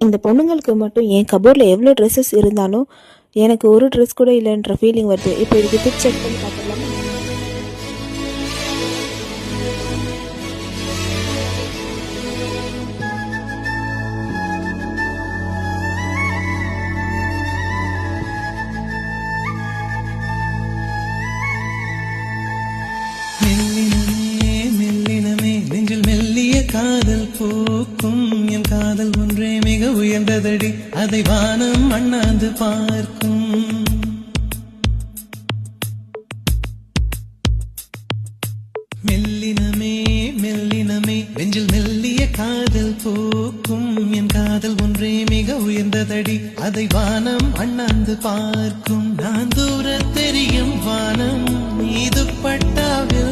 இந்த பொண்ணுங்களுக்கு மட்டும் என் கபோர்டில் எவ்வளோ ட்ரெஸ்ஸஸ் இருந்தாலும் எனக்கு ஒரு ட்ரெஸ் கூட இல்லைன்ற ஃபீலிங் வருது. இப்போ இதுக்கு பிக் செக் பண்ணி பார்த்துடலாமா? மெல்லினமே மெல்லினமே நெஞ்சில் மெல்லிய காதல் பூக்கும் என் காதல் ஒன்றே மிக உயர்ந்ததடி அதை வானம் அண்ணாந்து பார்க்கும். மெல்லினமே மெல்லினமே நெஞ்சில் மெல்லிய காதல் பூக்கும் என் காதல் ஒன்றே மிக உயர்ந்ததடி அதை வானம் அண்ணாந்து பார்க்கும். நான் தூர தெரியும் வானம் இது பட்டாவில்